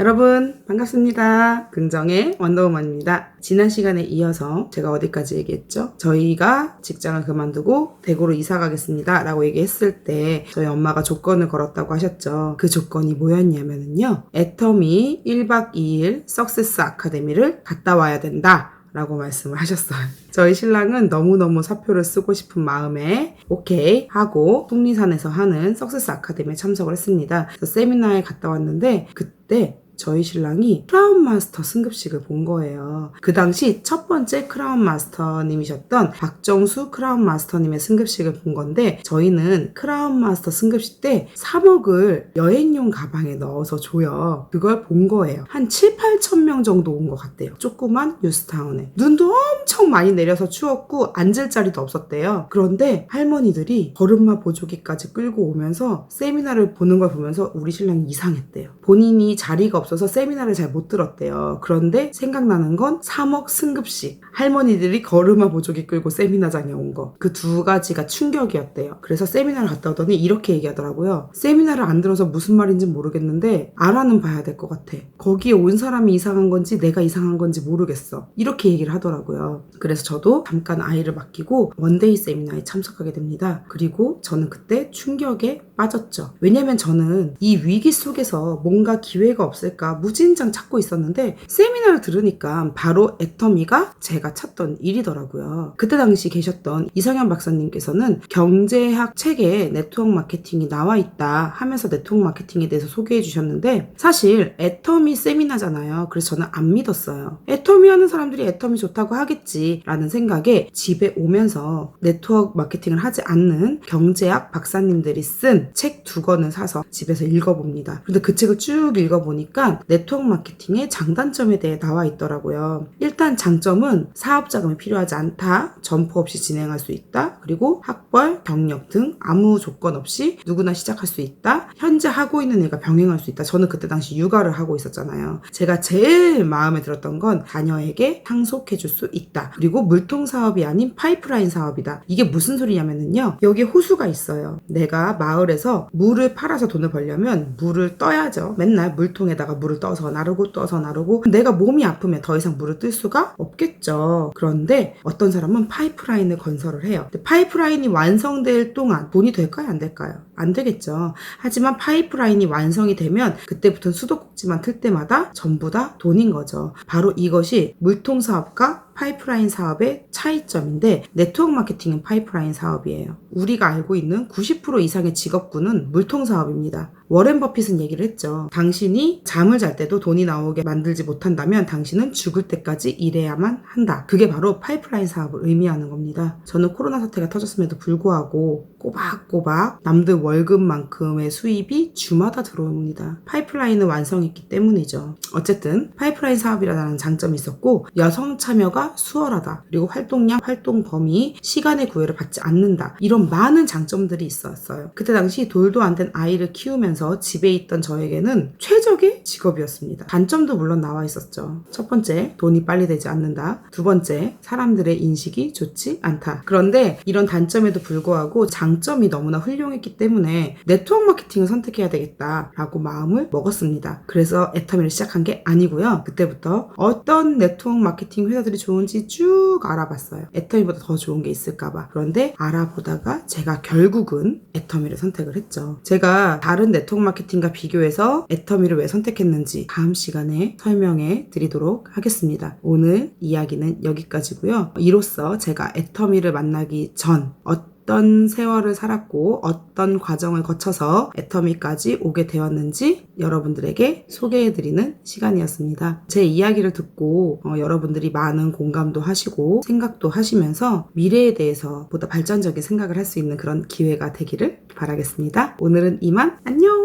여러분 반갑습니다. 긍정의 원더우먼입니다. 지난 시간에 이어서 제가 어디까지 얘기했죠? 저희가 직장을 그만두고 대구로 이사 가겠습니다 라고 얘기했을 때 저희 엄마가 조건을 걸었다고 하셨죠. 그 조건이 뭐였냐면요, 애터미 1박 2일 석세스 아카데미를 갔다 와야 된다 라고 말씀을 하셨어요. 저희 신랑은 너무너무 사표를 쓰고 싶은 마음에 오케이 하고 속리산에서 하는 석세스 아카데미에 참석을 했습니다. 그래서 세미나에 갔다 왔는데 그때 저희 신랑이 크라운 마스터 승급식을 본 거예요. 그 당시 첫 번째 크라운 마스터님이셨던 박정수 크라운 마스터님의 승급식을 본 건데, 저희는 크라운 마스터 승급식 때 3억을 여행용 가방에 넣어서 줘요. 그걸 본 거예요. 한 7, 8천 명 정도 온 것 같대요. 조그만 뉴스타운에. 눈도 엄청 많이 내려서 추웠고 앉을 자리도 없었대요. 그런데 할머니들이 걸음마 보조기까지 끌고 오면서 세미나를 보는 걸 보면서 우리 신랑이 이상했대요. 본인이 자리가 없어서 세미나를 잘 못 들었대요. 그런데 생각나는 건 3억 승급식, 할머니들이 걸음마 보조기 끌고 세미나장에 온 거, 그 두 가지가 충격이었대요. 그래서 세미나를 갔다 오더니 이렇게 얘기하더라고요. 세미나를 안 들어서 무슨 말인지 모르겠는데 알아는 봐야 될 것 같아. 거기에 온 사람이 이상한 건지 내가 이상한 건지 모르겠어. 이렇게 얘기를 하더라고요. 그래서 저도 잠깐 아이를 맡기고 원데이 세미나에 참석하게 됩니다. 그리고 저는 그때 충격에 빠졌죠. 왜냐면 저는 이 위기 속에서 뭔가 기회가 없을까 무진장 찾고 있었는데 세미나를 들으니까 바로 애터미가 제가 찾던 일이더라고요. 그때 당시 계셨던 이성현 박사님께서는 경제학 책에 네트워크 마케팅이 나와 있다 하면서 네트워크 마케팅에 대해서 소개해 주셨는데, 사실 애터미 세미나잖아요. 그래서 저는 안 믿었어요. 애터미 하는 사람들이 애터미 좋다고 하겠지 라는 생각에 집에 오면서 네트워크 마케팅을 하지 않는 경제학 박사님들이 쓴 책 2권을 사서 집에서 읽어봅니다. 근데 그 책을 쭉 읽어보니까 네트워크 마케팅의 장단점에 대해 나와 있더라고요. 일단 장점은 사업 자금이 필요하지 않다, 점포 없이 진행할 수 있다, 그리고 학벌, 경력 등 아무 조건 없이 누구나 시작할 수 있다, 현재 하고 있는 일과 병행할 수 있다. 저는 그때 당시 육아를 하고 있었잖아요. 제가 제일 마음에 들었던 건 자녀에게 상속해줄 수 있다, 그리고 물통 사업이 아닌 파이프라인 사업이다. 이게 무슨 소리냐면요, 여기 호수가 있어요. 내가 마을에서 물을 팔아서 돈을 벌려면 물을 떠야죠. 맨날 물통에다가 물을 떠서 나르고 내가 몸이 아프면 더 이상 물을 뜰 수가 없겠죠. 그런데 어떤 사람은 파이프라인을 건설을 해요. 근데 파이프라인이 완성될 동안 돈이 될까요? 안 될까요? 안 되겠죠. 하지만 파이프라인이 완성이 되면 그때부터는 수도꼭지만 틀 때마다 전부 다 돈인 거죠. 바로 이것이 물통 사업과 파이프라인 사업의 차이점인데, 네트워크 마케팅은 파이프라인 사업이에요. 우리가 알고 있는 90% 이상의 직업군은 물통 사업입니다. 워렌 버핏은 얘기를 했죠. 당신이 잠을 잘 때도 돈이 나오게 만들지 못한다면 당신은 죽을 때까지 일해야만 한다. 그게 바로 파이프라인 사업을 의미하는 겁니다. 저는 코로나 사태가 터졌음에도 불구하고 꼬박꼬박 남들 월급만큼의 수입이 주마다 들어옵니다. 파이프라인을 완성했기 때문이죠. 어쨌든 파이프라인 사업이라는 장점이 있었고, 여성 참여가 수월하다, 그리고 활동량, 활동 범위, 시간의 구애를 받지 않는다, 이런 많은 장점들이 있었어요. 그때 당시 돌도 안 된 아이를 키우면서 집에 있던 저에게는 최적의 직업이었습니다. 단점도 물론 나와 있었죠. 첫 번째, 돈이 빨리 되지 않는다. 두 번째, 사람들의 인식이 좋지 않다. 그런데 이런 단점에도 불구하고 장점이 너무나 훌륭했기 때문에 네트워크 마케팅을 선택해야 되겠다라고 마음을 먹었습니다. 그래서 애터미를 시작한 게 아니고요. 그때부터 어떤 네트워크 마케팅 회사들이 좋은지 쭉 알아봤어요. 애터미보다 더 좋은 게 있을까봐. 그런데 알아보다가 제가 결국은 애터미를 선택을 했죠. 제가 다른 네트워크 마케팅과 비교해서 애터미를 왜 선택했는지 다음 시간에 설명해 드리도록 하겠습니다. 오늘 이야기는 여기까지고요. 이로써 제가 애터미를 만나기 전 어떤 세월을 살았고 어떤 과정을 거쳐서 애터미까지 오게 되었는지 여러분들에게 소개해드리는 시간이었습니다. 제 이야기를 듣고 여러분들이 많은 공감도 하시고 생각도 하시면서 미래에 대해서 보다 발전적인 생각을 할 수 있는 그런 기회가 되기를 바라겠습니다. 오늘은 이만, 안녕!